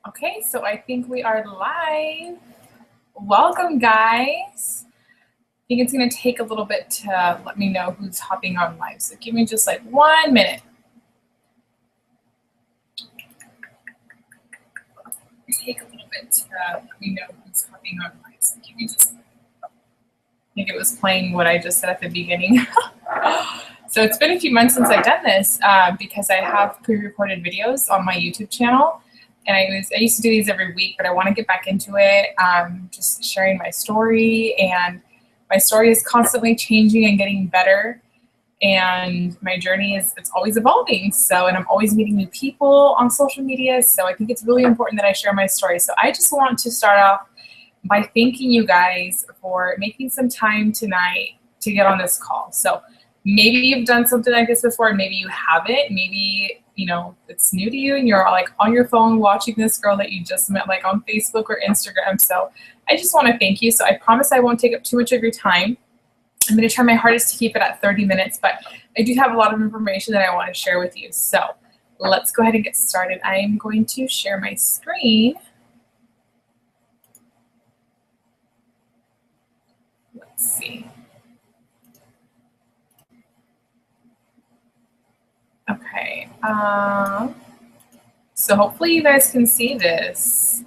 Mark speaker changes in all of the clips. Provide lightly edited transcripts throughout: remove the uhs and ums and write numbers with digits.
Speaker 1: Okay, so I think we are live. Welcome, guys. I think it's going to take a little bit to let me know who's hopping on live. So give me just like 1 minute. Take a little bit to let me know who's hopping on live. So give me just. I think it was playing what I just said at the beginning. So it's been a few months since I've done this because I have pre-recorded videos on my YouTube channel. And I used to do these every week, but I want to get back into it, just sharing my story. And my story is constantly changing and getting better. And my journey it's always evolving. And I'm always meeting new people on social media. So I think it's really important that I share my story. So I just want to start off by thanking you guys for making some time tonight to get on this call. So maybe you've done something like this before, maybe you haven't. Maybe it's new to you and you're like on your phone watching this girl that you just met like on Facebook or Instagram. So I just want to thank you. So I promise I won't take up too much of your time. I'm going to try my hardest to keep it at 30 minutes, but I do have a lot of information that I want to share with you. So let's go ahead and get started. I am going to share my screen. Let's see. Okay, so hopefully you guys can see this.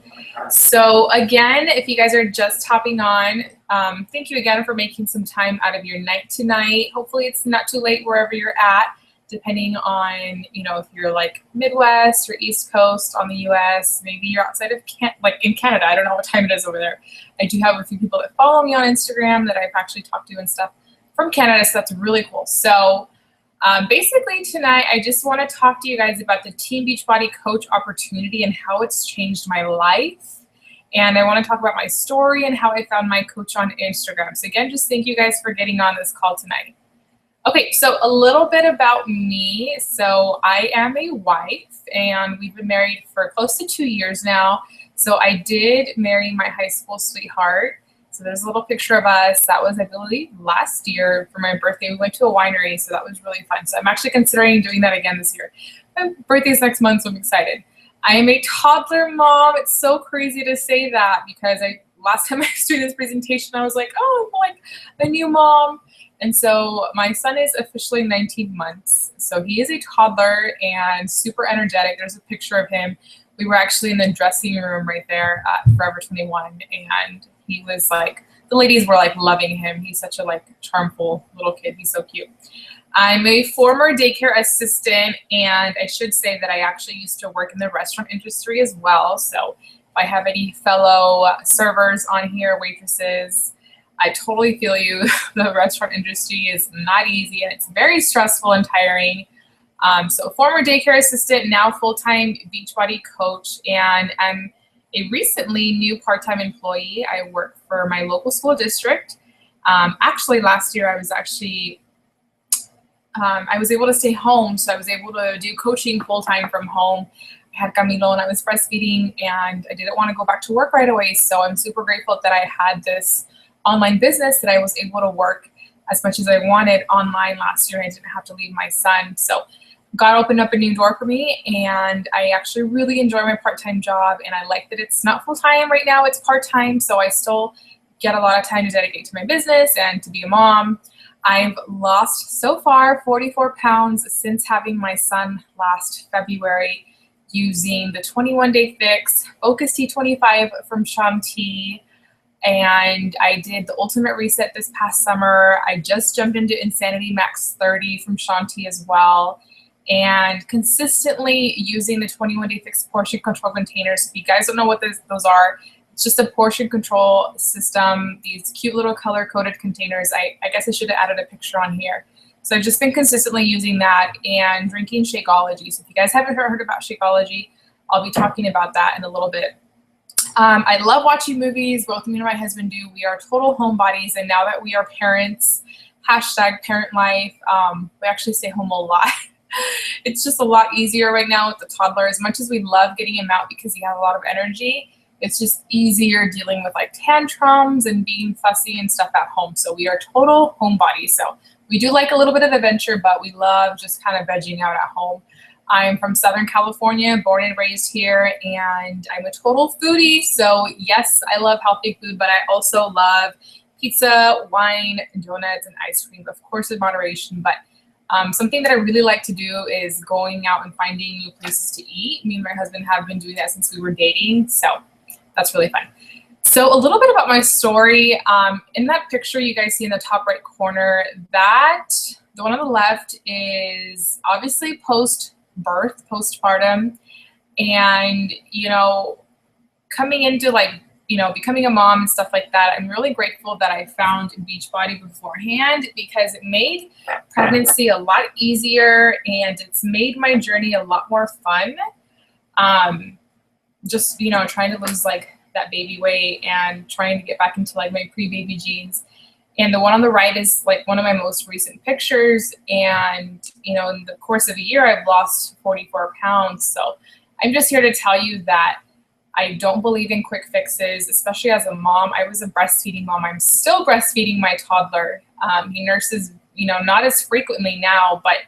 Speaker 1: So again, if you guys are just hopping on, thank you again for making some time out of your night tonight. Hopefully it's not too late wherever you're at, depending on, if you're like Midwest or East Coast on the US, maybe you're outside of in Canada. I don't know what time it is over there. I do have a few people that follow me on Instagram that I've actually talked to and stuff from Canada, so that's really cool. So basically tonight, I just want to talk to you guys about the Team Beachbody coach opportunity and how it's changed my life. And I want to talk about my story and how I found my coach on Instagram. So again, just thank you guys for getting on this call tonight. Okay, so a little bit about me. So I am a wife and we've been married for close to 2 years now. So I did marry my high school sweetheart. So there's a little picture of us. That was, I believe, last year for my birthday. We went to a winery, so that was really fun. So I'm actually considering doing that again this year. My birthday's next month, so I'm excited. I am a toddler mom. It's so crazy to say that because last time I was doing this presentation, I was like, oh, I'm like a new mom. And so my son is officially 19 months. So he is a toddler and super energetic. There's a picture of him. We were actually in the dressing room right there at Forever 21, and he was like, the ladies were like loving him. He's such a like charmful little kid. He's so cute. I'm a former daycare assistant, and I should say that I actually used to work in the restaurant industry as well. So if I have any fellow servers on here, waitresses, I totally feel you. The restaurant industry is not easy and it's very stressful and tiring. So former daycare assistant, now full-time Beachbody coach, and I'm a recently new part-time employee. I work for my local school district. Actually, last year I was able to stay home, so I was able to do coaching full-time from home. I had Camilo and I was breastfeeding, and I didn't want to go back to work right away, so I'm super grateful that I had this online business that I was able to work as much as I wanted online last year. I didn't have to leave my son. So God opened up a new door for me, and I actually really enjoy my part-time job, and I like that it's not full-time right now, it's part-time, so I still get a lot of time to dedicate to my business and to be a mom. I've lost so far 44 pounds since having my son last February using the 21-day fix, Focus T25 from Shaun T, and I did the Ultimate Reset this past summer. I just jumped into Insanity Max 30 from Shaun T as well. And consistently using the 21-day fixed portion control containers. If you guys don't know what those are, it's just a portion control system, these cute little color-coded containers. I guess I should have added a picture on here. So I've just been consistently using that and drinking Shakeology. So if you guys haven't heard about Shakeology, I'll be talking about that in a little bit. I love watching movies. Both me and my husband do. We are total homebodies, and now that we are parents, #parent life, we actually stay home a lot. It's just a lot easier right now with the toddler. As much as we love getting him out because he has a lot of energy, it's just easier dealing with like tantrums and being fussy and stuff at home. So we are total homebodies. So we do like a little bit of adventure, but we love just kind of vegging out at home. I'm from Southern California, born and raised here, and I'm a total foodie. So yes, I love healthy food, but I also love pizza, wine, donuts, and ice cream, of course, in moderation. But something that I really like to do is going out and finding new places to eat. Me and my husband have been doing that since we were dating, so that's really fun. So a little bit about my story. In that picture you guys see in the top right corner, the one on the left is obviously post-birth, postpartum, and coming into becoming a mom and stuff like that. I'm really grateful that I found Beachbody beforehand because it made pregnancy a lot easier and it's made my journey a lot more fun. Just trying to lose that baby weight and trying to get back into my pre-baby jeans. And the one on the right is one of my most recent pictures. And in the course of a year, I've lost 44 pounds. So I'm just here to tell you that I don't believe in quick fixes, especially as a mom. I was a breastfeeding mom. I'm still breastfeeding my toddler. He nurses, not as frequently now, but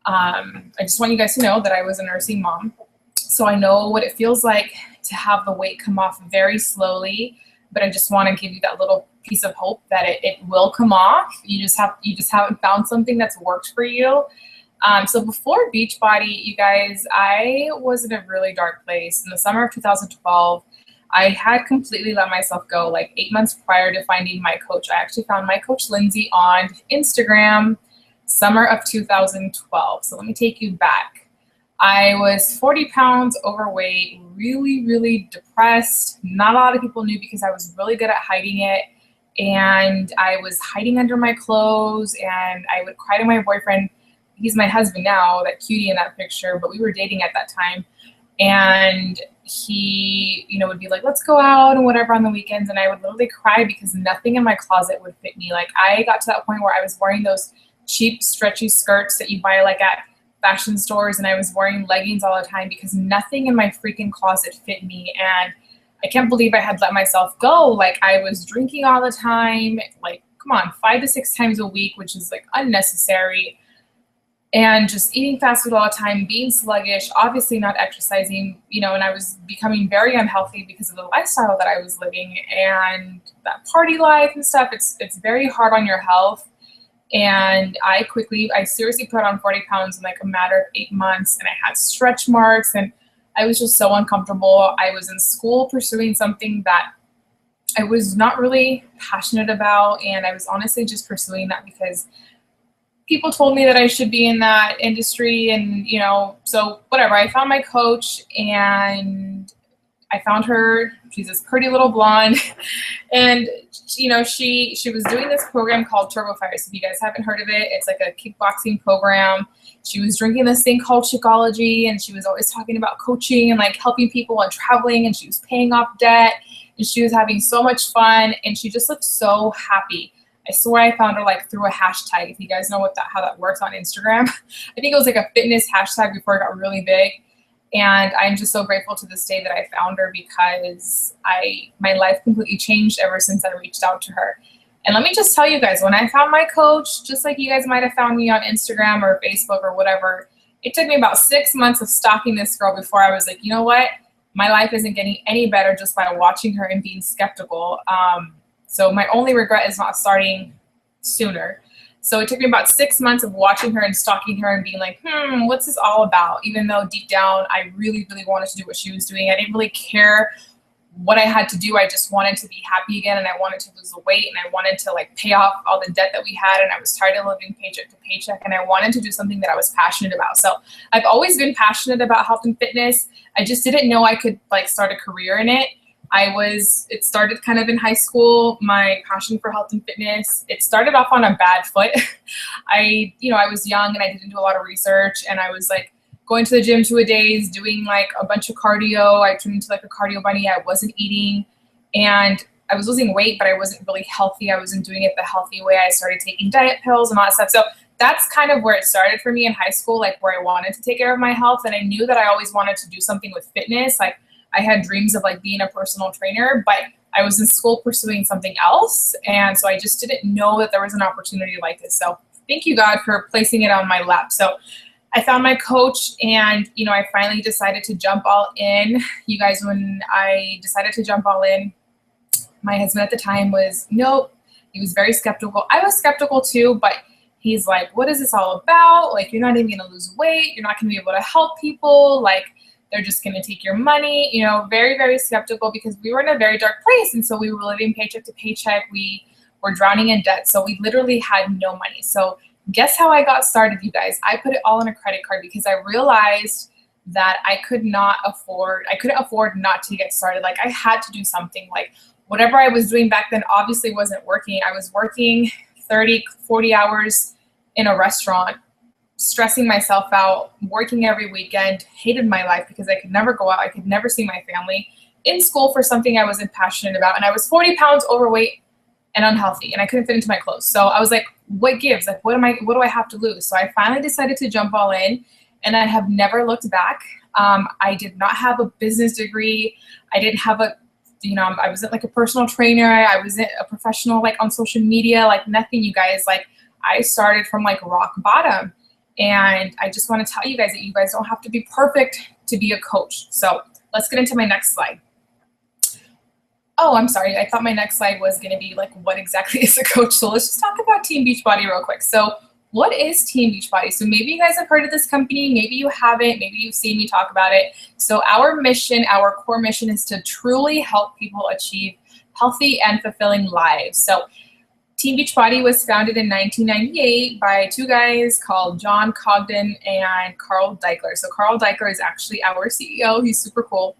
Speaker 1: I just want you guys to know that I was a nursing mom. So I know what it feels like to have the weight come off very slowly, but I just want to give you that little piece of hope that it will come off. You just haven't found something that's worked for you. So before Beachbody, you guys, I was in a really dark place. In the summer of 2012, I had completely let myself go. 8 months prior to finding my coach, I actually found my coach Lindsay on Instagram, summer of 2012. So let me take you back. I was 40 pounds overweight, really, really depressed. Not a lot of people knew because I was really good at hiding it. And I was hiding under my clothes and I would cry to my boyfriend. He's my husband now, that cutie in that picture, but we were dating at that time. And he, would be like, let's go out and whatever on the weekends. And I would literally cry because nothing in my closet would fit me. I got to that point where I was wearing those cheap, stretchy skirts that you buy at fashion stores. And I was wearing leggings all the time because nothing in my freaking closet fit me. And I can't believe I had let myself go. I was drinking all the time, come on, 5 to 6 times a week, which is unnecessary. And just eating fast food all the time, being sluggish, obviously not exercising, and I was becoming very unhealthy because of the lifestyle that I was living and that party life and stuff. It's very hard on your health. And I seriously put on 40 pounds in a matter of 8 months, and I had stretch marks and I was just so uncomfortable. I was in school pursuing something that I was not really passionate about. And I was honestly just pursuing that because people told me that I should be in that industry and, so whatever. I found my coach and I found her. She's this pretty little blonde and, she was doing this program called Turbo Fire. So if you guys haven't heard of it, it's a kickboxing program. She was drinking this thing called Shakeology and she was always talking about coaching and helping people and traveling and she was paying off debt and she was having so much fun and she just looked so happy. I swear I found her through a hashtag. If you guys know how that works on Instagram, I think it was a fitness hashtag before it got really big. And I'm just so grateful to this day that I found her because my life completely changed ever since I reached out to her. And let me just tell you guys, when I found my coach, just like you guys might have found me on Instagram or Facebook or whatever, it took me about 6 months of stalking this girl before I was like, you know what? My life isn't getting any better just by watching her and being skeptical. So my only regret is not starting sooner. So it took me about 6 months of watching her and stalking her and being like, what's this all about? Even though deep down, I really, really wanted to do what she was doing. I didn't really care what I had to do. I just wanted to be happy again and I wanted to lose the weight and I wanted to pay off all the debt that we had and I was tired of living paycheck to paycheck and I wanted to do something that I was passionate about. So I've always been passionate about health and fitness. I just didn't know I could start a career in it. It started kind of in high school, my passion for health and fitness. It started off on a bad foot. I was young and I didn't do a lot of research and I was going to the gym 2-a-days, doing a bunch of cardio. I turned into a cardio bunny. I wasn't eating and I was losing weight, but I wasn't really healthy. I wasn't doing it the healthy way. I started taking diet pills and all that stuff. So that's kind of where it started for me in high school, where I wanted to take care of my health. And I knew that I always wanted to do something with fitness. I had dreams of being a personal trainer, but I was in school pursuing something else. And so I just didn't know that there was an opportunity like this. So thank you, God, for placing it on my lap. So I found my coach, and, you know, I finally decided to jump all in. You guys, when I decided to jump all in, my husband at the time was, nope. He was very skeptical. I was skeptical too, but he's like, what is this all about? Like, you're not even going to lose weight. You're not going to be able to help people. Like, they're just going to take your money, you know, very, very skeptical, because we were in a very dark place. And so we were living paycheck to paycheck. We were drowning in debt. So we literally had no money. So guess how I got started, you guys? I put it all on a credit card because I realized that I couldn't afford not to get started. Like, I had to do something. Like, whatever I was doing back then obviously wasn't working. I was working 30, 40 hours in a restaurant, stressing myself out, working every weekend, hated my life because I could never go out. I could never see my family, in school for something I wasn't passionate about. And I was 40 pounds overweight and unhealthy, and I couldn't fit into my clothes. So I was like, what gives? Like, what do I have to lose? So I finally decided to jump all in, and I have never looked back. I did not have a business degree. I didn't have I wasn't like a personal trainer. I wasn't a professional, like, on social media, like nothing, you guys. Like, I started from like rock bottom. And I just want to tell you guys that you guys don't have to be perfect to be a coach. So let's get into my next slide. Oh, I'm sorry. I thought my next slide was going to be like, what exactly is a coach? So let's just talk about Team Beachbody real quick. So what is Team Beachbody? So maybe you guys have heard of this company, maybe you haven't, maybe you've seen me talk about it. So our mission, our core mission, is to truly help people achieve healthy and fulfilling lives. So Team Beachbody was founded in 1998 by two guys called John Cogden and Carl Deichler. So Carl Deichler is actually our CEO. He's super cool.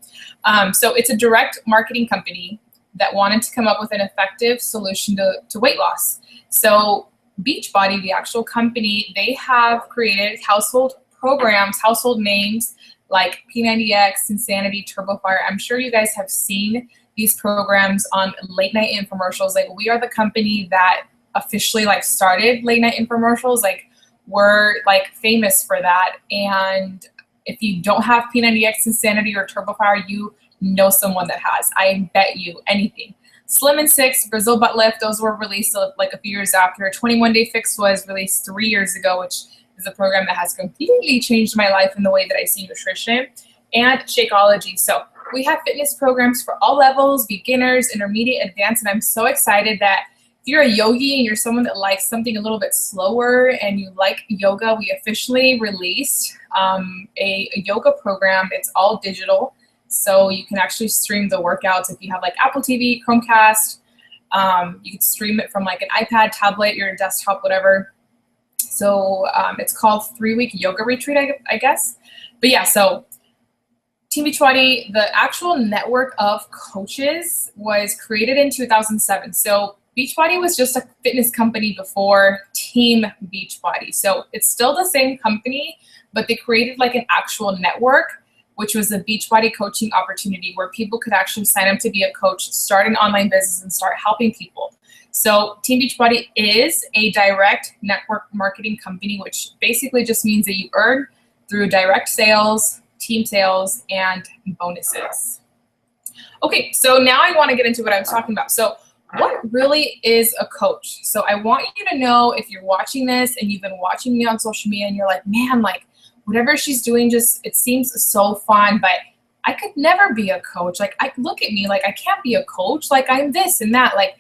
Speaker 1: So it's a direct marketing company that wanted to come up with an effective solution to weight loss. So Beachbody, the actual company, they have created household programs, household names like P90X, Insanity, TurboFire. I'm sure you guys have seen these programs on late night infomercials. Like, we are the company that officially like started late night infomercials. Like, we're like famous for that. And if you don't have P90X, Insanity, or TurboFire, you know someone that has. I bet you anything. Slim and Six, Brazil Butt Lift, those were released like a few years after. 21 Day Fix was released 3 years ago, which is a program that has completely changed my life in the way that I see nutrition. And Shakeology. So we have fitness programs for all levels, beginners, intermediate, advanced, and I'm so excited that if you're a yogi and you're someone that likes something a little bit slower and you like yoga, we officially released a yoga program. It's all digital. So you can actually stream the workouts if you have like Apple TV, Chromecast. You can stream it from like an iPad, tablet, your desktop, whatever. So it's called 3-week yoga retreat, I guess. But yeah, so Team Beachbody, the actual network of coaches, was created in 2007. So Beachbody was just a fitness company before Team Beachbody. So it's still the same company, but they created like an actual network, which was a Beachbody coaching opportunity where people could actually sign up to be a coach, start an online business, and start helping people. So Team Beachbody is a direct network marketing company, which basically just means that you earn through direct sales, team sales, and bonuses. Okay, so now I want to get into what I was talking about. So what really is a coach? So I want you to know, if you're watching this and you've been watching me on social media and you're like, man, like, whatever she's doing, just, it seems so fun, but I could never be a coach. Like, I look at me, like, I can't be a coach. Like, I'm this and that. Like,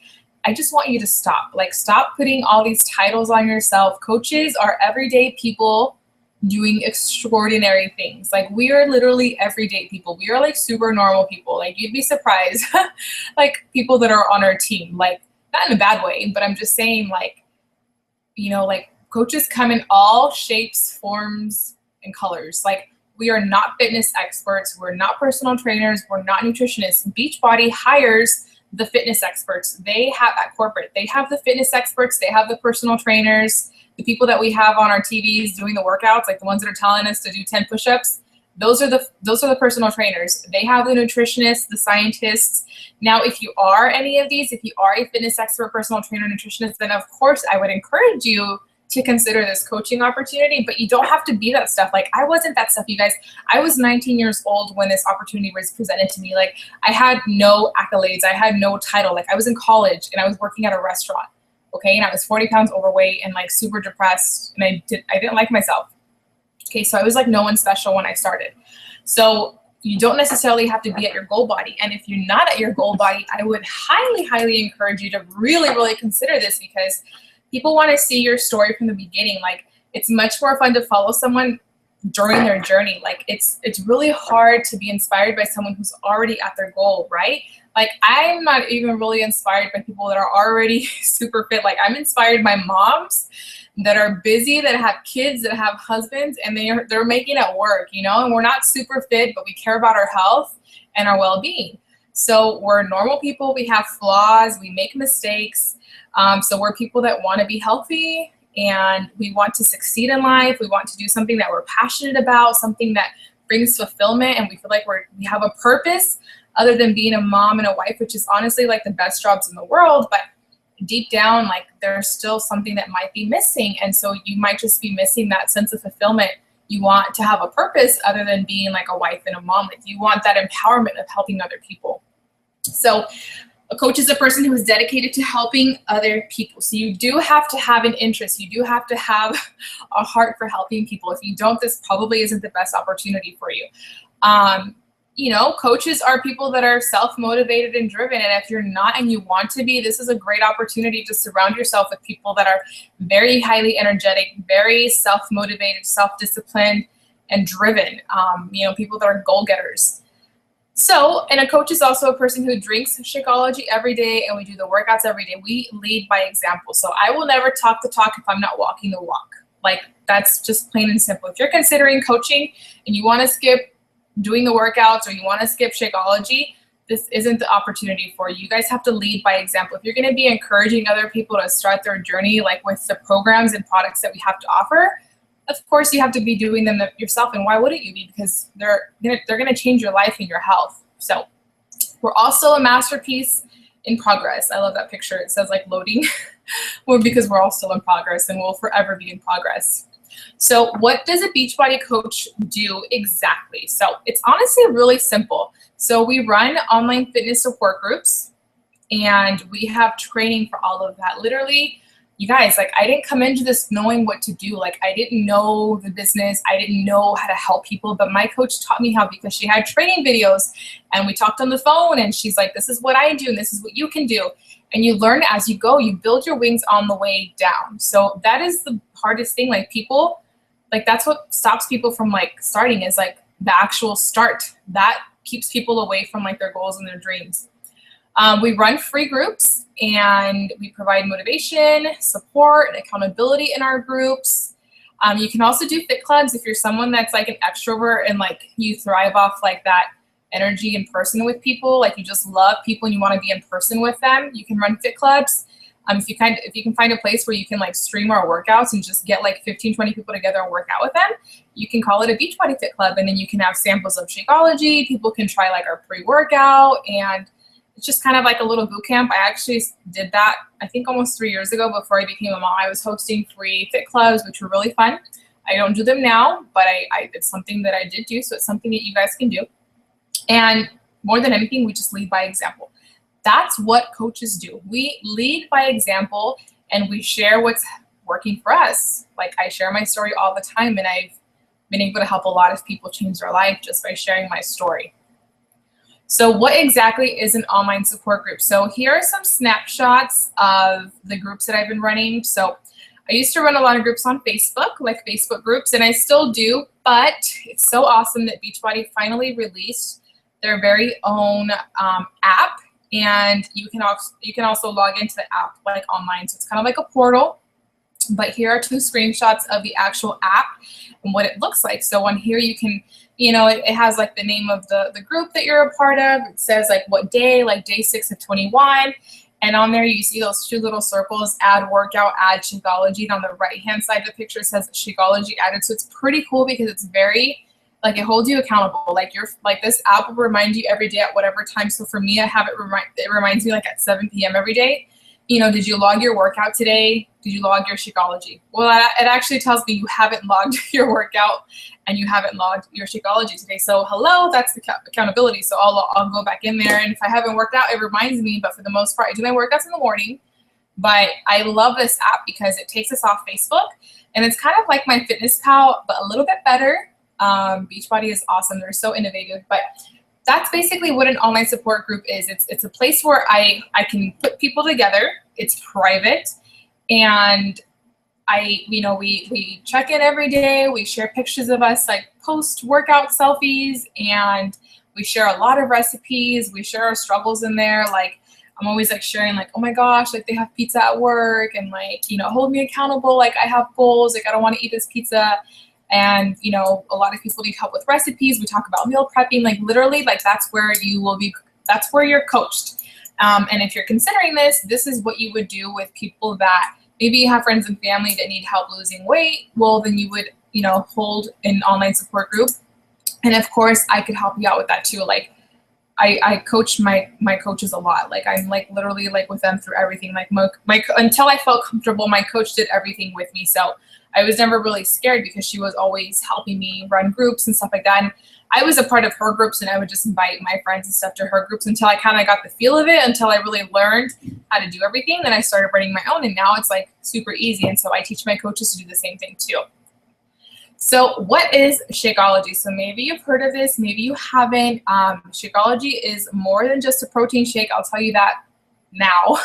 Speaker 1: I just want you to stop. Like, stop putting all these titles on yourself. Coaches are everyday people doing extraordinary things. Like, we are literally everyday people. We are like super normal people. Like, you'd be surprised, like, people that are on our team. Like, not in a bad way, but I'm just saying, like, you know, like, coaches come in all shapes, forms, and colors. Like, we are not fitness experts. We're not personal trainers. We're not nutritionists. Beachbody hires the fitness experts. They have at corporate, they have the fitness experts. They have the personal trainers, the people that we have on our TVs doing the workouts, like the ones that are telling us to do 10 push-ups. Those are the personal trainers. They have the nutritionists, the scientists. Now, if you are any of these, if you are a fitness expert, personal trainer, nutritionist, then of course I would encourage you to consider this coaching opportunity, but you don't have to be that stuff. Like, I wasn't that stuff, you guys. I was 19 years old when this opportunity was presented to me. Like, I had no accolades. I had no title. Like, I was in college and I was working at a restaurant, okay? And I was 40 pounds overweight and like super depressed, and I didn't like myself. Okay, so I was like no one special when I started. So you don't necessarily have to be at your goal body. And if you're not at your goal body, I would highly, highly encourage you to really, really consider this, because people want to see your story from the beginning. Like, it's much more fun to follow someone during their journey. Like, it's really hard to be inspired by someone who's already at their goal, right? Like, I'm not even really inspired by people that are already super fit. Like, I'm inspired by moms that are busy, that have kids, that have husbands, and they're making it work, you know, and we're not super fit, but we care about our health and our well-being. So we're normal people, we have flaws, we make mistakes. So we're people that want to be healthy, and we want to succeed in life. We want to do something that we're passionate about, something that brings fulfillment, and we feel like we have a purpose other than being a mom and a wife, which is honestly like the best jobs in the world. But deep down, like, there's still something that might be missing. And so you might just be missing that sense of fulfillment. You want to have a purpose other than being like a wife and a mom. Like, you want that empowerment of helping other people. So a coach is a person who is dedicated to helping other people. So you do have to have an interest. You do have to have a heart for helping people. If you don't, this probably isn't the best opportunity for you. You know, coaches are people that are self-motivated and driven. And if you're not and you want to be, this is a great opportunity to surround yourself with people that are very highly energetic, very self-motivated, self-disciplined, and driven. You know, people that are goal-getters. So, and a coach is also a person who drinks Shakeology every day, and we do the workouts every day. We lead by example. So I will never talk the talk if I'm not walking the walk. Like, that's just plain and simple. If you're considering coaching and you want to skip doing the workouts, or you want to skip Shakeology, this isn't the opportunity for you. You guys have to lead by example. If you're going to be encouraging other people to start their journey, like with the programs and products that we have to offer, of course you have to be doing them yourself. And why wouldn't you be? Because they're going to change your life and your health. So we're also a masterpiece in progress. I love that picture. It says like loading. Well, because we're all still in progress, and we'll forever be in progress. So what does a Beachbody coach do exactly? So it's honestly really simple. So we run online fitness support groups, and we have training for all of that. Literally, you guys, like, I didn't come into this knowing what to do. Like, I didn't know the business. I didn't know how to help people, but my coach taught me how, because she had training videos, and we talked on the phone, and she's like, this is what I do and this is what you can do. And you learn as you go. You build your wings on the way down. So that is the hardest thing. Like, people, like, that's what stops people from like starting, is like the actual start. That keeps people away from like their goals and their dreams. We run free groups, and we provide motivation, support, and accountability in our groups. You can also do fit clubs if you're someone that's like an extrovert and like you thrive off like that energy in person with people. Like, you just love people and you want to be in person with them. You can run fit clubs. If you can find a place where you can like stream our workouts and just get like 15, 20 people together and work out with them, you can call it a Beachbody Fit Club. And then you can have samples of Shakeology. People can try like our pre-workout, and it's just kind of like a little boot camp. I actually did that, I think, almost 3 years ago before I became a mom. I was hosting free fit clubs, which were really fun. I don't do them now, but it's something that I did do. So it's something that you guys can do. And more than anything, we just lead by example. That's what coaches do. We lead by example, and we share what's working for us. Like, I share my story all the time, and I've been able to help a lot of people change their life just by sharing my story. So what exactly is an online support group? So here are some snapshots of the groups that I've been running. So I used to run a lot of groups on Facebook, like Facebook groups, and I still do, but it's so awesome that Beachbody finally released their very own app, and you can also log into the app like online. So it's kind of like a portal, but here are 2 screenshots of the actual app and what it looks like. So on here you can, you know, it has like the name of the group that you're a part of. It says like what day, like day 6 of 21. And on there you see those 2 little circles, add workout, add Shakeology. And on the right-hand side of the picture says Shakeology added. So it's pretty cool because it's very, like, it holds you accountable. Like, this app will remind you every day at whatever time. So for me, I have it reminds me like at 7 p.m. every day. You know, did you log your workout today? Did you log your Shakeology? Well, it actually tells me you haven't logged your workout and you haven't logged your Shakeology today. So hello, that's the accountability. So I'll go back in there, and if I haven't worked out, it reminds me. But for the most part, I do my workouts in the morning. But I love this app because it takes us off Facebook, and it's kind of like my Fitness Pal, but a little bit better. Beachbody is awesome. They're so innovative, but that's basically what an online support group is. It's a place where I can put people together. It's private, and we check in every day. We share pictures of us, like post workout selfies, and we share a lot of recipes. We share our struggles in there. Like, I'm always like sharing, like, oh my gosh, like they have pizza at work, and like, hold me accountable. Like, I have goals. Like, I don't want to eat this pizza. And, a lot of people need help with recipes. We talk about meal prepping, like literally, like that's where that's where you're coached. And if you're considering this is what you would do with people that maybe you have friends and family that need help losing weight. Well, then you would, hold an online support group. And of course I could help you out with that too. Like, I coach my coaches a lot. Like, I'm like literally like with them through everything. Like until I felt comfortable, my coach did everything with me. So I was never really scared because she was always helping me run groups and stuff like that. And I was a part of her groups, and I would just invite my friends and stuff to her groups until I kind of got the feel of it, until I really learned how to do everything. Then I started running my own, and now it's like super easy. And so I teach my coaches to do the same thing too. So what is Shakeology? So maybe you've heard of this, maybe you haven't. Shakeology is more than just a protein shake. I'll tell you that now.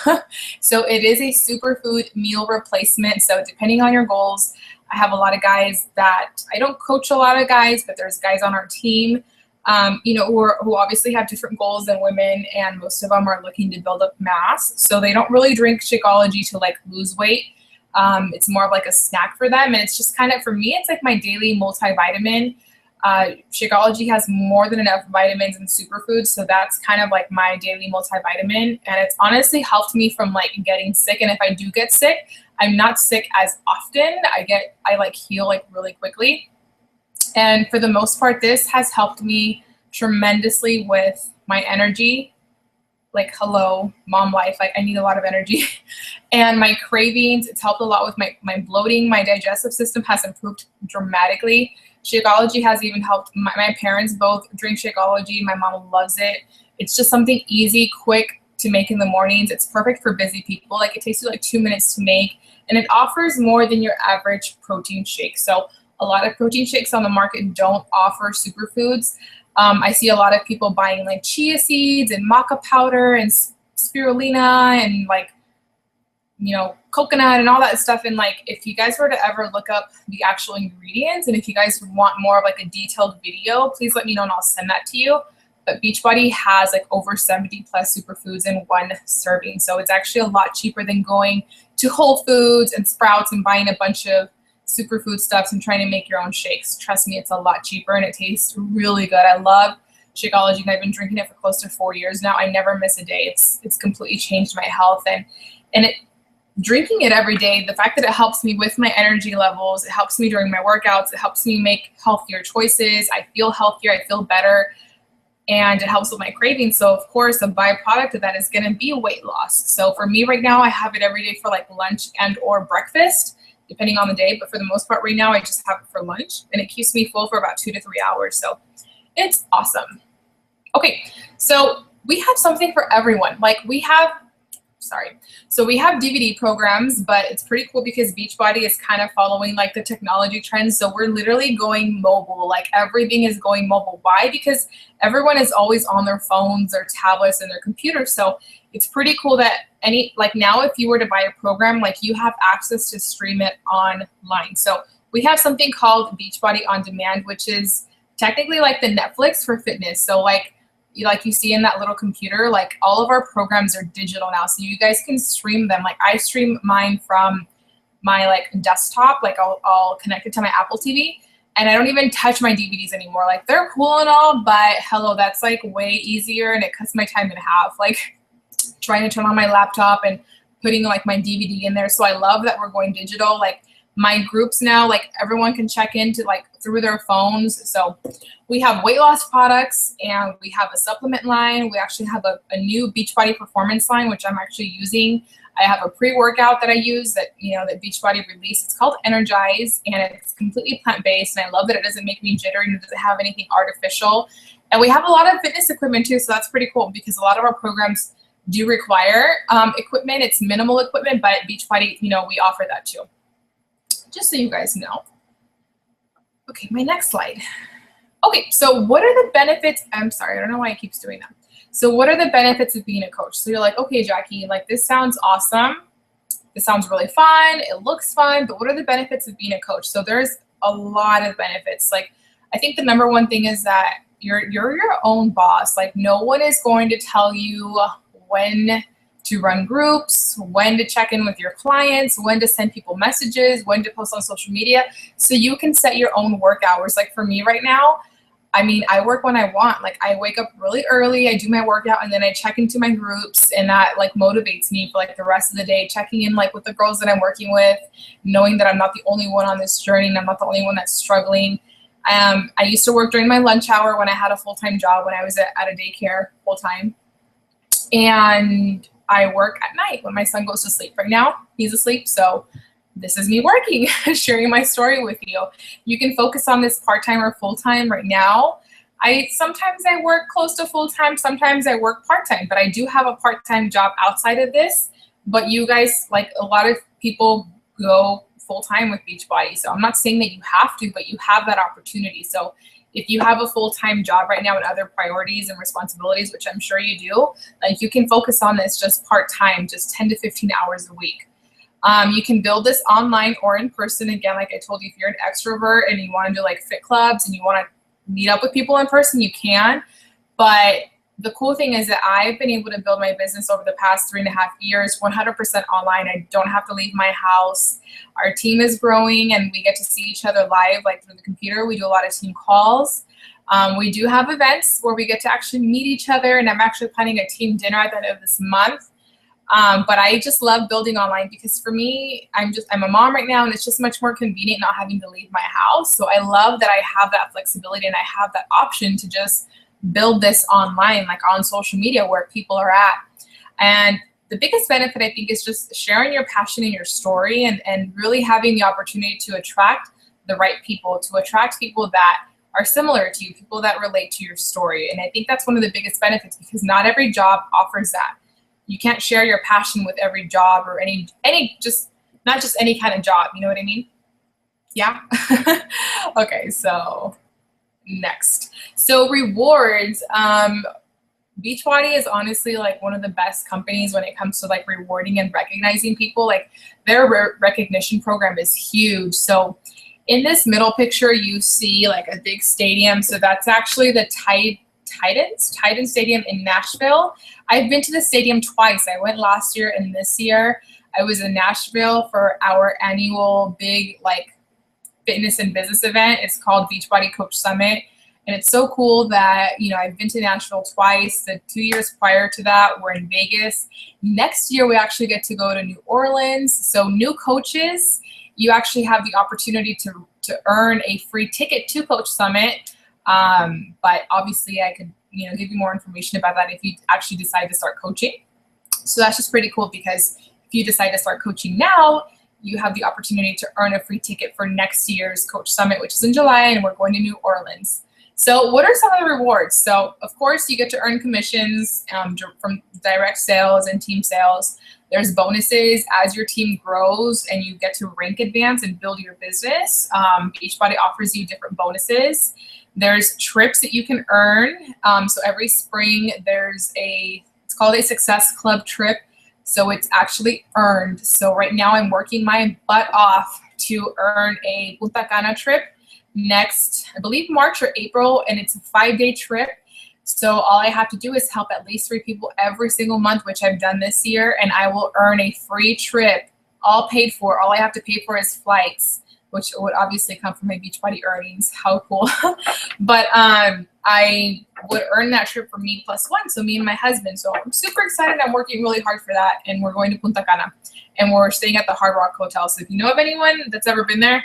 Speaker 1: So it is a superfood meal replacement. So depending on your goals, I have a lot of guys that, I don't coach a lot of guys, but there's guys on our team, who obviously have different goals than women, and most of them are looking to build up mass. So they don't really drink Shakeology to like lose weight. It's more of like a snack for them. And it's just kind of, for me, it's like my daily multivitamin. Shakeology has more than enough vitamins and superfoods. So that's kind of like my daily multivitamin. And it's honestly helped me from like getting sick. And if I do get sick, I'm not sick as often. I like heal like really quickly. And for the most part, this has helped me tremendously with my energy. Like, hello, mom life. Like, I need a lot of energy. And my cravings, it's helped a lot with my bloating. My digestive system has improved dramatically. Shakeology has even helped. My parents both drink Shakeology. My mom loves it. It's just something easy, quick to make in the mornings. It's perfect for busy people. Like, it takes you like 2 minutes to make, and it offers more than your average protein shake. So a lot of protein shakes on the market don't offer superfoods. I see a lot of people buying like chia seeds and maca powder and spirulina and like, coconut and all that stuff. And like, if you guys were to ever look up the actual ingredients, and if you guys want more of like a detailed video, please let me know and I'll send that to you. But Beachbody has like over 70 plus superfoods in one serving. So it's actually a lot cheaper than going to Whole Foods and Sprouts and buying a bunch of superfood stuffs and trying to make your own shakes. Trust me, it's a lot cheaper and it tastes really good. I love Shakeology, and I've been drinking it for close to 4 years now. I never miss a day. It's completely changed my health, and drinking it every day, the fact that it helps me with my energy levels, it helps me during my workouts, it helps me make healthier choices. I feel healthier, I feel better, and it helps with my cravings. So of course, a byproduct of that is going to be weight loss. So for me right now, I have it every day for like lunch and or breakfast, depending on the day. But for the most part right now, I just have it for lunch, and it keeps me full for about 2 to 3 hours. So it's awesome. Okay, so we have something for everyone. So we have DVD programs, but it's pretty cool because Beachbody is kind of following like the technology trends. So we're literally going mobile. Like, everything is going mobile. Why? Because everyone is always on their phones, their tablets, and their computers. So it's pretty cool that now if you were to buy a program, like, you have access to stream it online. So we have something called Beachbody On Demand, which is technically like the Netflix for fitness. So like you see in that little computer, like, all of our programs are digital now, so you guys can stream them. Like, I stream mine from my like desktop. Like, I'll connect it to my Apple TV, and I don't even touch my DVDs anymore. Like, they're cool and all, but hello, that's like way easier, and it cuts my time in half. Like, trying to turn on my laptop and putting like my DVD in there. So I love that we're going digital. Like, my groups now, like, everyone can check into like through their phones. So we have weight loss products, and we have a supplement line. We actually have a new Beachbody performance line, which I'm actually using. I have a pre-workout that I use that Beachbody released. It's called Energize, and it's completely plant-based. And I love that it doesn't make me jittery and it doesn't have anything artificial. And we have a lot of fitness equipment too. So that's pretty cool because a lot of our programs do require equipment. It's minimal equipment, but Beachbody, you know, we offer that too. Just so you guys know. Okay, my next slide. Okay, so what are the benefits? I'm sorry, I don't know why it keeps doing that. So what are the benefits of being a coach? So you're like, okay, Jackie, like this sounds awesome. This sounds really fun. It looks fun, but what are the benefits of being a coach? So there's a lot of benefits. Like, I think the number one thing is that you're your own boss. Like, no one is going to tell you when to run groups, when to check in with your clients, when to send people messages, when to post on social media. So you can set your own work hours. Like for me right now, I mean, I work when I want. Like I wake up really early, I do my workout, and then I check into my groups, and that like motivates me for like the rest of the day, checking in like with the girls that I'm working with, knowing that I'm not the only one on this journey and I'm not the only one that's struggling. I used to work during my lunch hour when I had a full-time job, when I was at a daycare full-time. And I work at night when my son goes to sleep. Right now, he's asleep, so this is me working, sharing my story with you. You can focus on this part-time or full-time. Right now, sometimes I work close to full-time, sometimes I work part-time, but I do have a part-time job outside of this. But you guys, like a lot of people go full-time with Beachbody. So I'm not saying that you have to, but you have that opportunity. So if you have a full-time job right now and other priorities and responsibilities, which I'm sure you do, like you can focus on this just part-time, just 10 to 15 hours a week. You can build this online or in person. Again, like I told you, if you're an extrovert and you want to do like fit clubs and you want to meet up with people in person, you can. But the cool thing is that I've been able to build my business over the past 3.5 years, 100% online. I don't have to leave my house. Our team is growing and we get to see each other live, like through the computer. We do a lot of team calls. We do have events where we get to actually meet each other, and I'm actually planning a team dinner at the end of this month. But I just love building online because for me, I'm a mom right now, and it's just much more convenient not having to leave my house. So I love that I have that flexibility and I have that option to just build this online, like on social media where people are at. And the biggest benefit, I think, is just sharing your passion and your story, and really having the opportunity to attract the right people, to attract people that are similar to you, people that relate to your story. And I think that's one of the biggest benefits, because not every job offers that. You can't share your passion with every job, or not just any kind of job. You know what I mean? Yeah. Okay, so next. So rewards. Beachbody is honestly like one of the best companies when it comes to like rewarding and recognizing people. Like their recognition program is huge. So in this middle picture, you see like a big stadium. So that's actually the Titan Stadium in Nashville. I've been to the stadium twice. I went last year and this year. I was in Nashville for our annual big like fitness and business event. It's called Beachbody Coach Summit. And it's so cool that, you know, I've been to Nashville twice. The 2 years prior to that, we're in Vegas. Next year, we actually get to go to New Orleans. So new coaches, you actually have the opportunity to earn a free ticket to Coach Summit. But obviously I could, you know, give you more information about that if you actually decide to start coaching. So that's just pretty cool, because if you decide to start coaching now, you have the opportunity to earn a free ticket for next year's Coach Summit, which is in July, and we're going to New Orleans. So what are some of the rewards? So of course you get to earn commissions from direct sales and team sales. There's bonuses as your team grows and you get to rank advance and build your business. Beachbody offers you different bonuses. There's trips that you can earn. So every spring it's called a Success Club trip. So it's actually earned. So right now I'm working my butt off to earn a Punta Cana trip next, I believe March or April, and it's a 5-day trip. So all I have to do is help at least 3 people every single month, which I've done this year, and I will earn a free trip, all paid for. All I have to pay for is flights, which would obviously come from my Beachbody earnings. How cool. But I would earn that trip for me plus 1, so me and my husband. So I'm super excited. I'm working really hard for that, and we're going to Punta Cana, and we're staying at the Hard Rock Hotel. So if you know of anyone that's ever been there,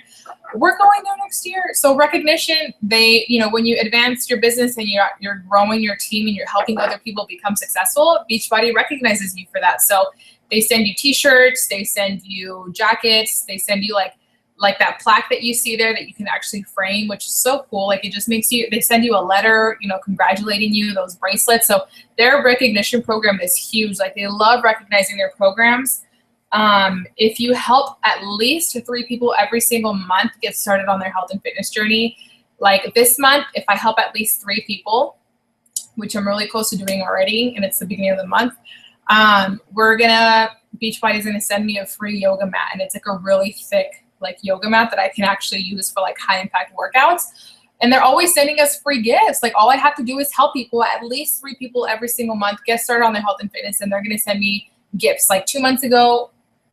Speaker 1: we're going there next year. So recognition, when you advance your business and you're growing your team and you're helping other people become successful, Beachbody recognizes you for that. So they send you t-shirts, they send you jackets, they send you like like that plaque that you see there that you can actually frame, which is so cool. Like it just makes you, they send you a letter, you know, congratulating you, those bracelets. So their recognition program is huge. Like they love recognizing their programs. If you help at least 3 people every single month get started on their health and fitness journey, like this month, if I help at least 3 people, which I'm really close to doing already, and it's the beginning of the month, Beachbody is gonna send me a free yoga mat, and it's like a really thick like yoga mat that I can actually use for like high impact workouts. And they're always sending us free gifts. Like all I have to do is help people, at least 3 people every single month, get started on their health and fitness, and they're gonna send me gifts. Like 2 months ago,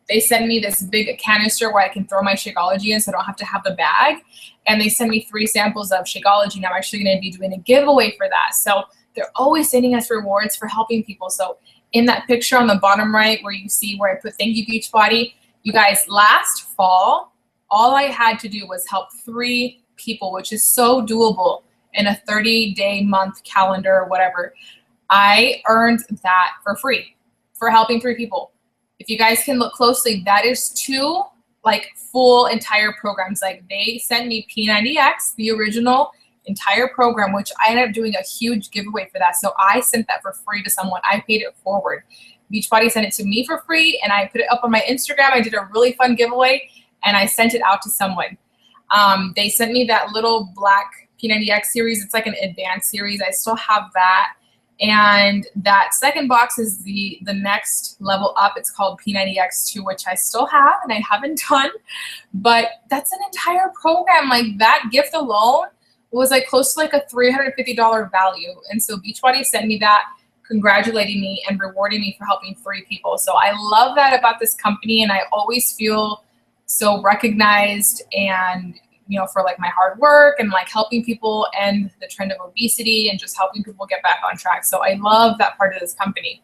Speaker 1: they sent me this big canister where I can throw my Shakeology in so I don't have to have the bag. And they sent me 3 samples of Shakeology, and I'm actually gonna be doing a giveaway for that. So they're always sending us rewards for helping people. So in that picture on the bottom right where you see where I put thank you Beachbody, you guys, last fall, all I had to do was help 3 people, which is so doable in a 30-day month calendar or whatever. I earned that for free for helping 3 people. If you guys can look closely, that is 2 like full entire programs. Like they sent me P90X, the original entire program, which I ended up doing a huge giveaway for that. So I sent that for free to someone. I paid it forward. Beachbody sent it to me for free, and I put it up on my Instagram. I did a really fun giveaway, and I sent it out to someone. They sent me that little black P90X series. It's like an advanced series. I still have that. And that second box is the next level up. It's called P90X2, which I still have and I haven't done. But that's an entire program. Like that gift alone was like close to like a $350 value. And so Beachbody sent me that, congratulating me and rewarding me for helping 3 people. So I love that about this company, and I always feel so recognized, and you know, for like my hard work and like helping people end the trend of obesity and just helping people get back on track. So I love that part of this company.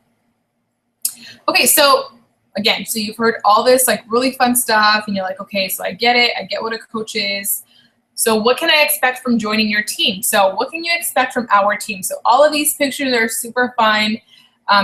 Speaker 1: Okay, so again, so you've heard all this like really fun stuff, and you're like, okay, so I get it. I get what a coach is. So what can I expect from joining your team? So what can you expect from our team? So all of these pictures are super fun.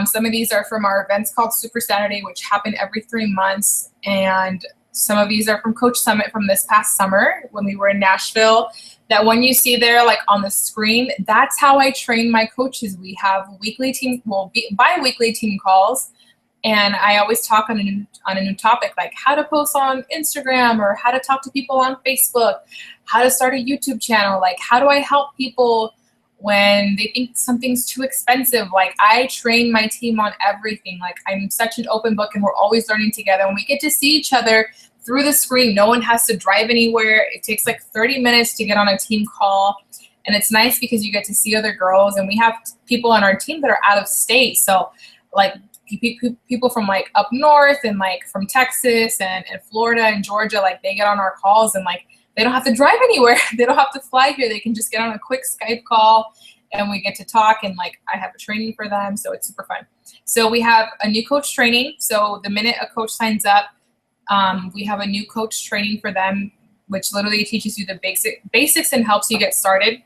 Speaker 1: Some of these are from our events called Super Saturday, which happen every 3 months. And some of these are from Coach Summit from this past summer when we were in Nashville. That one you see there like on the screen, that's how I train my coaches. We have weekly team, bi-weekly team calls. And I always talk on a new topic, like how to post on Instagram, or how to talk to people on Facebook, how to start a YouTube channel, like how do I help people when they think something's too expensive. Like I train my team on everything. Like I'm such an open book, and we're always learning together, and we get to see each other through the screen. No one has to drive anywhere. It takes like 30 minutes to get on a team call. And it's nice because you get to see other girls, and we have people on our team that are out of state. So like people from like up north and like from Texas and Florida and Georgia, like they get on our calls, and like they don't have to drive anywhere. They don't have to fly here. They can just get on a quick Skype call, and we get to talk, and like I have a training for them. So it's super fun. So we have a new coach training. So the minute a coach signs up, we have a new coach training for them, which literally teaches you the basics and helps you get started.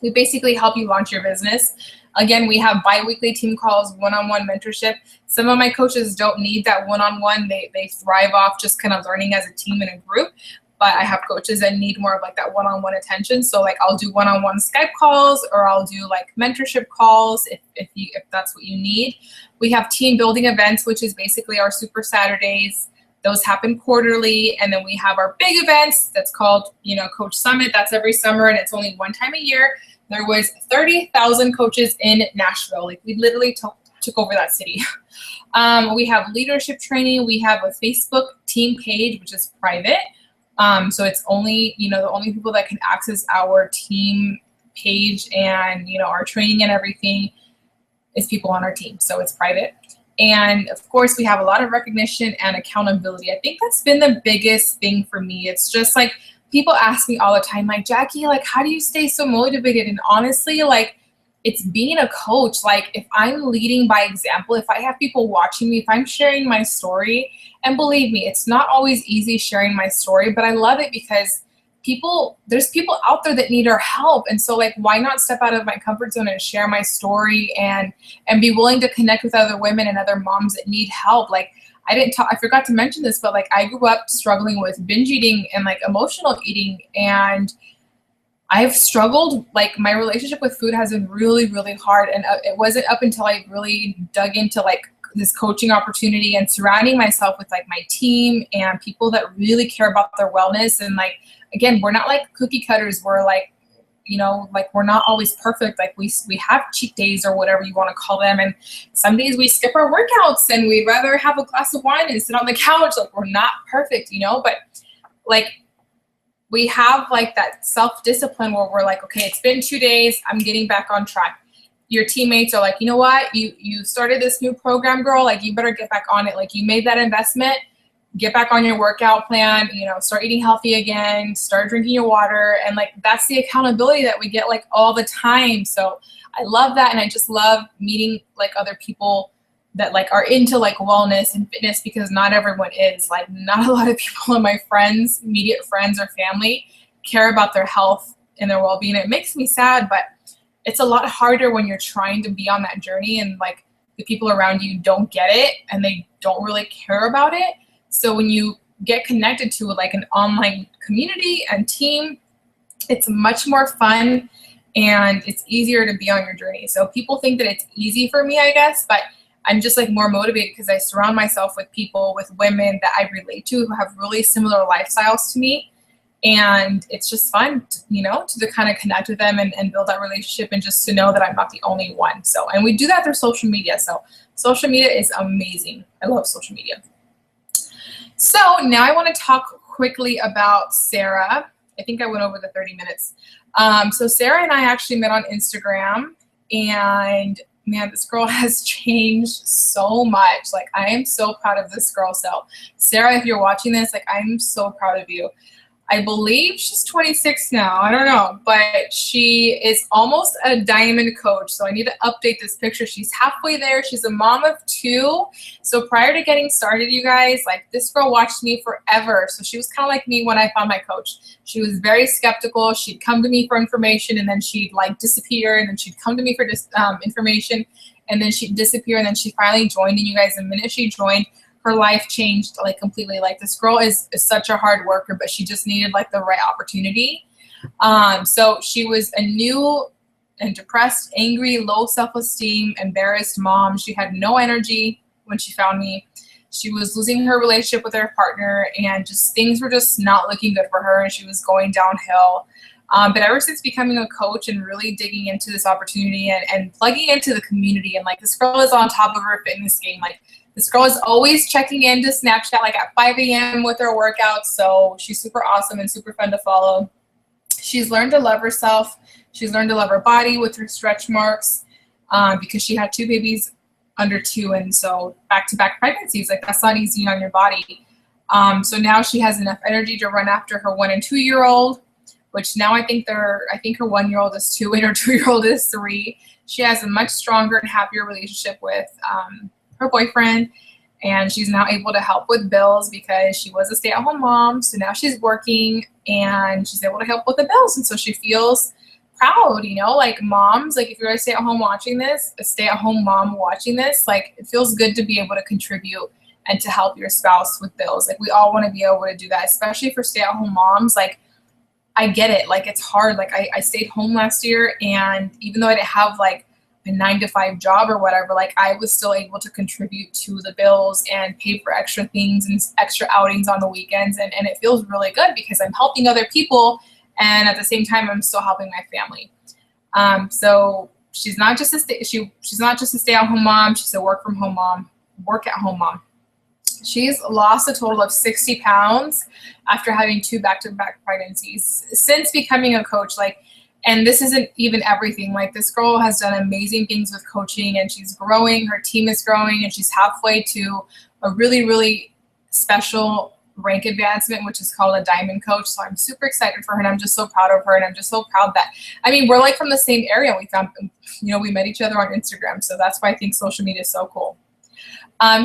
Speaker 1: We basically help you launch your business. Again, we have bi-weekly team calls, one-on-one mentorship. Some of my coaches don't need that one-on-one. They thrive off just kind of learning as a team in a group. But I have coaches that need more of like that one-on-one attention. So like I'll do one-on-one Skype calls, or I'll do like mentorship calls if that's what you need. We have team building events, which is basically our Super Saturdays. Those happen quarterly. And then we have our big events that's called, you know, Coach Summit. That's every summer, and it's only one time a year. There was 30,000 coaches in Nashville. Like we literally took over that city. We have leadership training. We have a Facebook team page, which is private. So it's only, you know, the only people that can access our team page and, you know, our training and everything is people on our team. So it's private. And of course, we have a lot of recognition and accountability. I think that's been the biggest thing for me. It's just like people ask me all the time, like, Jackie, like, how do you stay so motivated? And honestly, like, it's being a coach. Like, if I'm leading by example, if I have people watching me, if I'm sharing my story, and believe me, it's not always easy sharing my story, but I love it because there's people out there that need our help. And so like, why not step out of my comfort zone and share my story and be willing to connect with other women and other moms that need help? Like, I forgot to mention this, but like I grew up struggling with binge eating and like emotional eating, and I've struggled, like my relationship with food has been really, really hard. And it wasn't up until I really dug into like this coaching opportunity and surrounding myself with like my team and people that really care about their wellness. And like, again, we're not like cookie cutters. We're like, you know, like we're not always perfect. Like we have cheat days or whatever you want to call them. And some days we skip our workouts and we'd rather have a glass of wine and sit on the couch. Like we're not perfect, you know, but like we have like that self-discipline where we're like, okay, it's been 2 days. I'm getting back on track. Your teammates are like, you know what? You started this new program, girl. Like you better get back on it. Like you made that investment. Get back on your workout plan, you know, start eating healthy again, start drinking your water. And like, that's the accountability that we get like all the time. So I love that. And I just love meeting like other people that like are into like wellness and fitness, because not everyone is. Like not a lot of people in my friends, immediate friends or family care about their health and their well-being. It makes me sad, but it's a lot harder when you're trying to be on that journey and like the people around you don't get it and they don't really care about it. So when you get connected to like an online community and team, it's much more fun and it's easier to be on your journey. So people think that it's easy for me, I guess, but I'm just like more motivated because I surround myself with people, with women that I relate to who have really similar lifestyles to me. And it's just fun, you know, to kind of connect with them and build that relationship and just to know that I'm not the only one. So, and we do that through social media. So social media is amazing. I love social media. So now I want to talk quickly about Sarah. I think I went over the 30 minutes. So Sarah and I actually met on Instagram, and man, this girl has changed so much. Like I am so proud of this girl. So Sarah, if you're watching this, like I'm so proud of you. I believe she's 26 now. I don't know, but she is almost a diamond coach. So I need to update this picture. She's halfway there. She's a mom of 2. So prior to getting started, you guys, like this girl watched me forever. So she was kind of like me when I found my coach. She was very skeptical. She'd come to me for information and then she'd like disappear, and then she'd come to me for information and then she'd disappear, and then she finally joined. And you guys, the minute she joined, her life changed like completely. Like this girl is such a hard worker, but she just needed like the right opportunity. So she was a new and depressed, angry, low self-esteem, embarrassed mom. She had no energy when she found me. She was losing her relationship with her partner, and just things were just not looking good for her, and she was going downhill. But ever since becoming a coach and really digging into this opportunity and plugging into the community, and like this girl is on top of her fitness game. Like this girl is always checking into Snapchat like at 5 a.m. with her workouts. So she's super awesome and super fun to follow. She's learned to love herself. She's learned to love her body with her stretch marks, because she had 2 babies under 2. And so back-to-back pregnancies, like that's not easy on your body. So now she has enough energy to run after her 1 and 2-year-old, which now I think her 1-year-old is 2 and her 2-year-old is 3. She has a much stronger and happier relationship with her boyfriend, and she's now able to help with bills because she was a stay-at-home mom. So now she's working and she's able to help with the bills, and so she feels proud, you know, like moms, like if you're a stay-at-home mom watching this, like it feels good to be able to contribute and to help your spouse with bills. Like we all want to be able to do that, especially for stay-at-home moms. Like I get it, like it's hard. Like I stayed home last year, and even though I didn't have like a 9-to-5 job or whatever, like I was still able to contribute to the bills and pay for extra things and extra outings on the weekends. And it feels really good because I'm helping other people, and at the same time, I'm still helping my family. So she's not just a stay-at-home mom. She's a work-at-home mom. She's lost a total of 60 pounds after having 2 back-to-back pregnancies since becoming a coach. Like, and this isn't even everything. Like this girl has done amazing things with coaching, and she's growing. Her team is growing, and she's halfway to a really, really special rank advancement, which is called a diamond coach. So I'm super excited for her, and I'm just so proud of her. And I'm just so proud that, I mean, we're like from the same area. We met each other on Instagram. So that's why I think social media is so cool.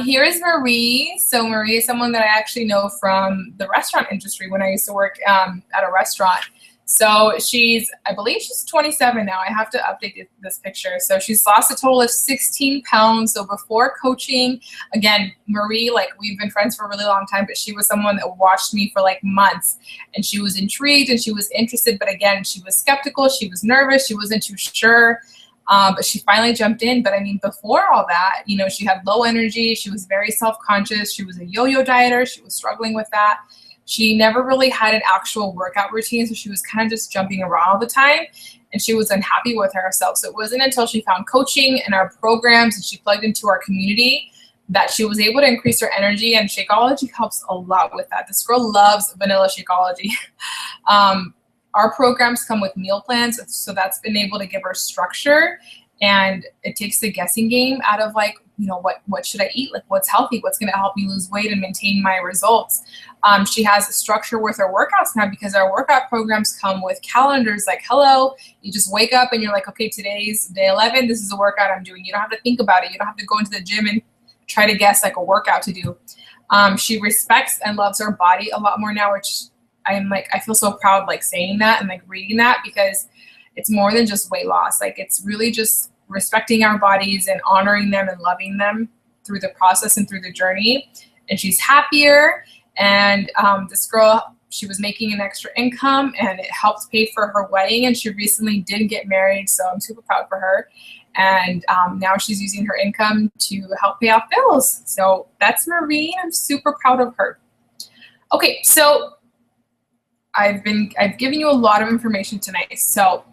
Speaker 1: Here is Marie. So Marie is someone that I actually know from the restaurant industry when I used to work at a restaurant. So I believe she's 27 now. I have to update this picture. So she's lost a total of 16 pounds. So before coaching, again, Marie, like we've been friends for a really long time, but she was someone that watched me for like months, and she was intrigued and she was interested. But again, she was skeptical. She was nervous. She wasn't too sure. But she finally jumped in. But I mean, before all that, you know, she had low energy. She was very self-conscious. She was a yo-yo dieter. She was struggling with that. She never really had an actual workout routine, so she was kind of just jumping around all the time, and she was unhappy with herself. So it wasn't until she found coaching and our programs and she plugged into our community that she was able to increase her energy, and Shakeology helps a lot with that. This girl loves vanilla Shakeology. Our programs come with meal plans, so that's been able to give her structure, and it takes the guessing game out of like, you know, what should I eat? Like what's healthy? What's going to help me lose weight and maintain my results? She has a structure with her workouts now because our workout programs come with calendars like, hello, you just wake up and you're like, okay, today's day 11. This is a workout I'm doing. You don't have to think about it. You don't have to go into the gym and try to guess like a workout to do. She respects and loves her body a lot more now, which I feel so proud like saying that and like reading that, because it's more than just weight loss. Like it's really just respecting our bodies and honoring them and loving them through the process and through the journey. And she's happier. And this girl, she was making an extra income, and it helped pay for her wedding. And she recently did get married, so I'm super proud for her. And now she's using her income to help pay off bills. So that's Marie. I'm super proud of her. Okay, so I've given you a lot of information tonight. So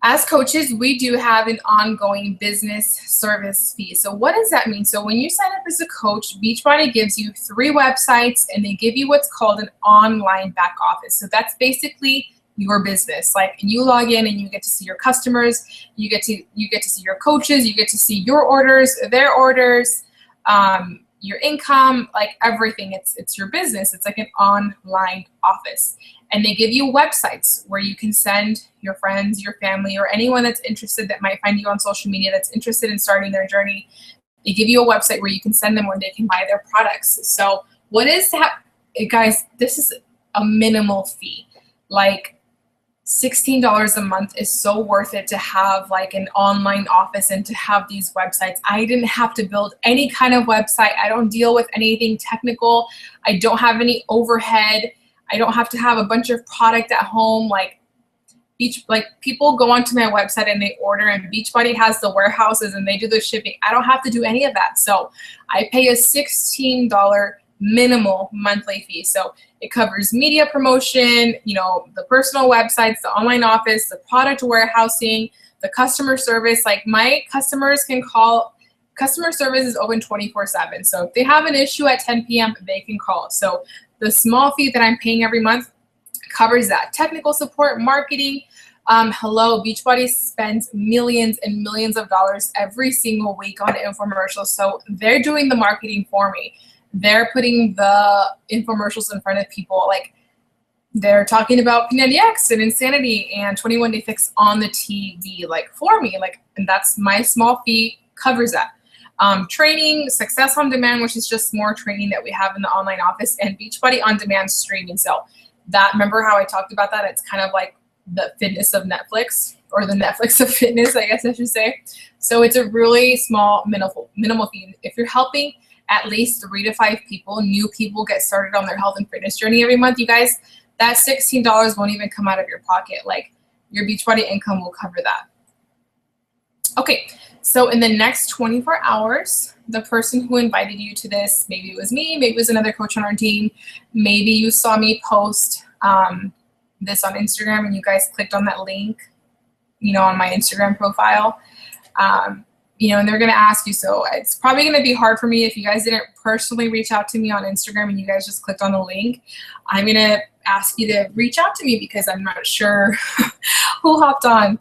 Speaker 1: as coaches, we do have an ongoing business service fee. So what does that mean? So when you sign up as a coach, Beachbody gives you 3 websites, and they give you what's called an online back office. So that's basically your business. Like you log in and you get to see your customers, you get to see your coaches, you get to see your orders, their orders, your income, like everything. It's your business. It's like an online office. And they give you websites where you can send your friends, your family, or anyone that's interested that might find you on social media that's interested in starting their journey. They give you a website where you can send them where they can buy their products. So what is that? Guys, this is a minimal fee. Like $16 a month is so worth it to have like an online office and to have these websites. I didn't have to build any kind of website. I don't deal with anything technical. I don't have any overhead. I don't have to have a bunch of product at home. Like people go onto my website and they order, and Beachbody has the warehouses and they do the shipping. I don't have to do any of that. So I pay a $16 minimal monthly fee. So it covers media promotion, you know, the personal websites, the online office, the product warehousing, the customer service. Like my customers can call. Customer service is open 24/7. So if they have an issue at 10 p.m., they can call. So the small fee that I'm paying every month covers that. Technical support, marketing. Hello, Beachbody spends millions and millions of dollars every single week on infomercials. So they're doing the marketing for me. They're putting the infomercials in front of people. Like they're talking about P90X and Insanity and 21 Day Fix on the TV, like for me. Like, and that's my small fee covers that. Training, Success on Demand, which is just more training that we have in the online office, and Beachbody On Demand streaming. So that, remember how I talked about that? It's kind of like the fitness of Netflix, or the Netflix of fitness, I guess I should say. So it's a really small, minimal fee. If you're helping at least 3 to 5 people, new people get started on their health and fitness journey every month, you guys, that $16 won't even come out of your pocket. Like your Beachbody income will cover that. Okay. So in the next 24 hours, the person who invited you to this, maybe it was me, maybe it was another coach on our team, maybe you saw me post this on Instagram and you guys clicked on that link, you know, on my Instagram profile, you know, and they're going to ask you. So it's probably going to be hard for me if you guys didn't personally reach out to me on Instagram and you guys just clicked on the link. I'm going to ask you to reach out to me because I'm not sure who hopped on.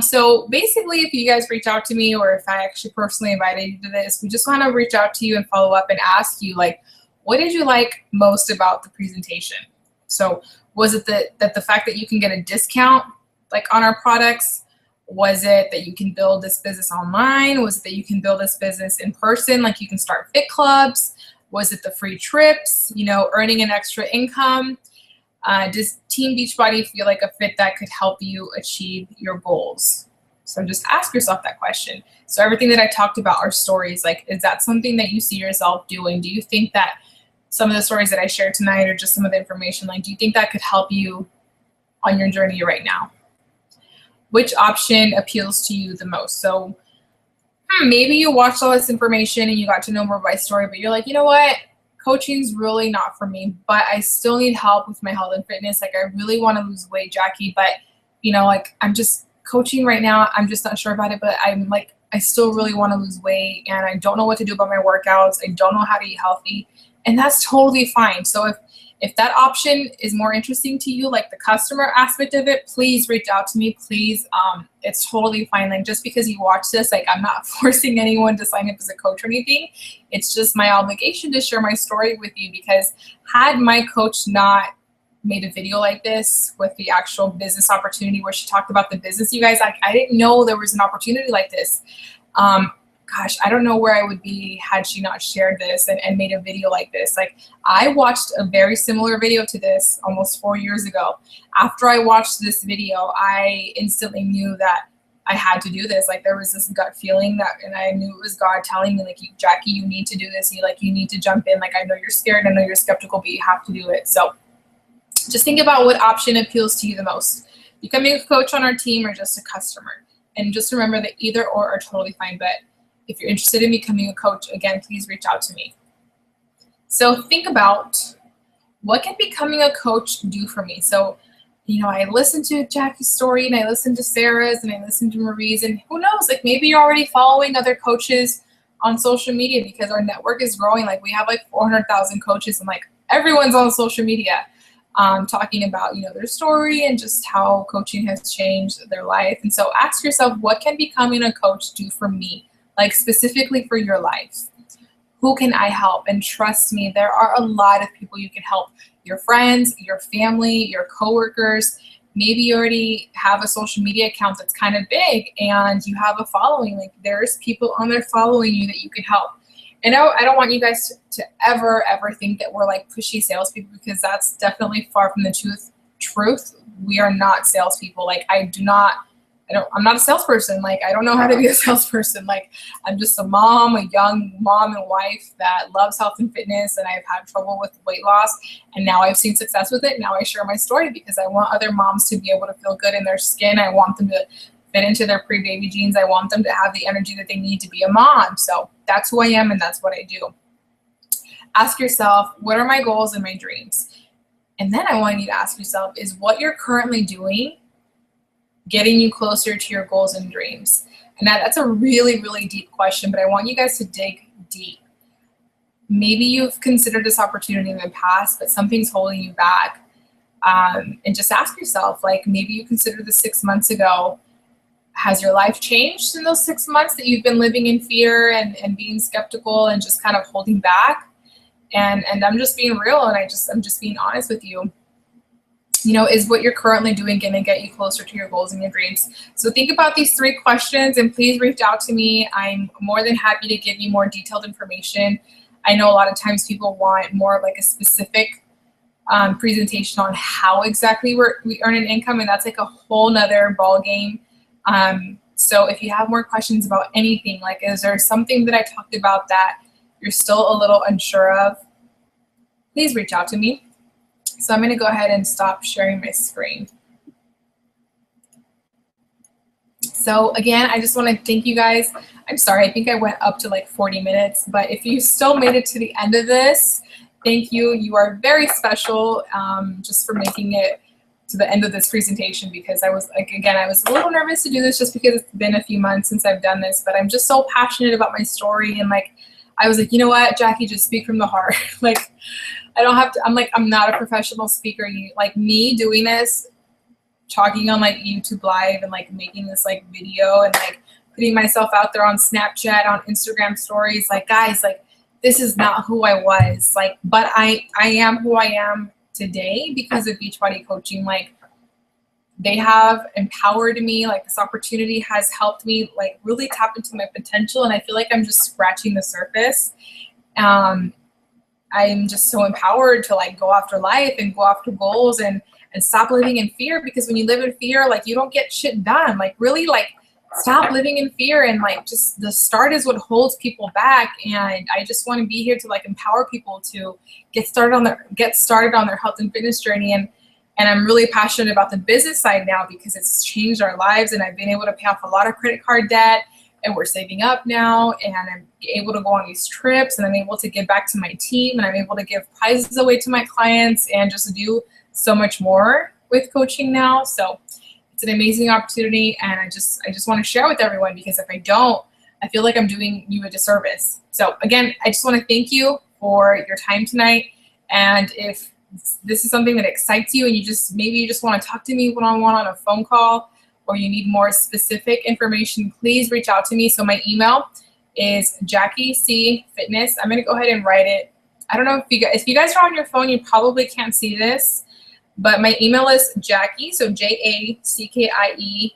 Speaker 1: So basically, if you guys reach out to me, or if I actually personally invited you to this, we just want to reach out to you and follow up and ask you, like, what did you like most about the presentation? So was it the fact that you can get a discount like on our products? Was it that you can build this business online? Was it that you can build this business in person? Like you can start fit clubs? Was it the free trips, you know, earning an extra income? Does Team Beachbody feel like a fit that could help you achieve your goals? So just ask yourself that question. So everything that I talked about are stories. Like, is that something that you see yourself doing? Do you think that some of the stories that I shared tonight or just some of the information, like, do you think that could help you on your journey right now? Which option appeals to you the most? So maybe you watched all this information and you got to know more of my story, but you're like, you know what? Coaching's really not for me, but I still need help with my health and fitness. Like, I really want to lose weight, Jackie, but like, I'm just coaching right now. I'm just not sure about it, but I'm like, I still really want to lose weight and I don't know what to do about my workouts. I don't know how to eat healthy, and that's totally fine. So if that option is more interesting to you, like the customer aspect of it, please reach out to me, please. It's totally fine. Like, just because you watch this, like, I'm not forcing anyone to sign up as a coach or anything. It's just my obligation to share my story with you, because had my coach not made a video like this with the actual business opportunity where she talked about the business, you guys, like, I didn't know there was an opportunity like this. Gosh, I don't know where I would be had she not shared this and made a video like this. Like, I watched a very similar video to this almost 4 years ago. After I watched this video, I instantly knew that I had to do this. Like, there was this gut feeling and I knew it was God telling me, like, Jackie, you need to do this. You need to jump in. Like, I know you're scared. I know you're skeptical, but you have to do it. So just think about what option appeals to you the most. Becoming a coach on our team or just a customer. And just remember that either or are totally fine. But if you're interested in becoming a coach, again, please reach out to me. So think about, what can becoming a coach do for me? So, I listened to Jackie's story and I listened to Sarah's and I listened to Marie's, and who knows, like, maybe you're already following other coaches on social media, because our network is growing. Like, we have like 400,000 coaches, and like, everyone's on social media talking about, their story and just how coaching has changed their life. And so ask yourself, what can becoming a coach do for me? Like, specifically for your life. Who can I help? And trust me, there are a lot of people you can help. Your friends, your family, your coworkers. Maybe you already have a social media account that's kind of big and you have a following. Like, there's people on there following you that you can help. And I don't want you guys to ever think that we're like pushy salespeople, because that's definitely far from the truth. We are not salespeople. Like, I'm not a salesperson. Like, I don't know how to be a salesperson. Like, I'm just a young mom and wife that loves health and fitness, and I've had trouble with weight loss, and now I've seen success with it. Now I share my story because I want other moms to be able to feel good in their skin. I want them to fit into their pre-baby jeans. I want them to have the energy that they need to be a mom. So that's who I am, and that's what I do. Ask yourself, what are my goals and my dreams? And then I want you to ask yourself, is what you're currently doing getting you closer to your goals and dreams? And that's a really, really deep question, but I want you guys to dig deep. Maybe you've considered this opportunity in the past, but something's holding you back. And just ask yourself, like, maybe you considered this 6 months ago. Has your life changed in those 6 months that you've been living in fear and being skeptical and just kind of holding back? And I'm just being real, and I'm just being honest with you. Is what you're currently doing going to get you closer to your goals and your dreams? So think about these 3 questions, and please reach out to me. I'm more than happy to give you more detailed information. I know a lot of times people want more of like a specific presentation on how exactly we earn an income, and that's like a whole nother ball game. So if you have more questions about anything, like, is there something that I talked about that you're still a little unsure of, please reach out to me. So I'm going to go ahead and stop sharing my screen. So again, I just want to thank you guys. I'm sorry, I think I went up to like 40 minutes, but if you still made it to the end of this, thank you. You are very special, just for making it to the end of this presentation, because I was a little nervous to do this just because it's been a few months since I've done this, but I'm just so passionate about my story. And like, I was like, you know what, Jackie, just speak from the heart. Like, I don't have to, I'm not a professional speaker. Like, me doing this, talking on like YouTube Live and like making this like video and like putting myself out there on Snapchat, on Instagram stories, like, guys, like, this is not who I was. Like, but I am who I am today because of Beachbody coaching. Like, they have empowered me. Like, this opportunity has helped me like really tap into my potential, and I feel like I'm just scratching the surface. I'm just so empowered to like go after life and go after goals and stop living in fear, because when you live in fear, like you don't get shit done. Like really, like stop living in fear, and like just the start is what holds people back. And I just want to be here to like empower people to get started on their health and fitness journey. And I'm really passionate about the business side now because it's changed our lives, and I've been able to pay off a lot of credit card debt, and we're saving up now, and I'm able to go on these trips, and I'm able to give back to my team, and I'm able to give prizes away to my clients and just do so much more with coaching now. So it's an amazing opportunity, and I just want to share with everyone, because if I don't, I feel like I'm doing you a disservice. So again, I just want to thank you for your time tonight. And if this is something that excites you and maybe you just want to talk to me one-on-one on a phone call, or you need more specific information, please reach out to me. So my email is Jackie C Fitness. I'm going to go ahead and write it. I don't know if you guys are on your phone, you probably can't see this, but my email is Jackie, so JACKIE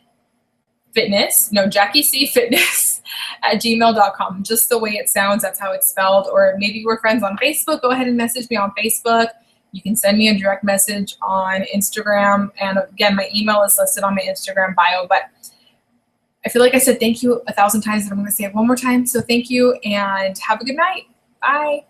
Speaker 1: Fitness, no, Jackie C Fitness @gmail.com. Just the way it sounds, that's how it's spelled. Or maybe we're friends on Facebook. Go ahead and message me on Facebook. You can send me a direct message on Instagram. And again, my email is listed on my Instagram bio. But I feel like I said thank you 1,000 times, and I'm going to say it one more time. So thank you, and have a good night. Bye.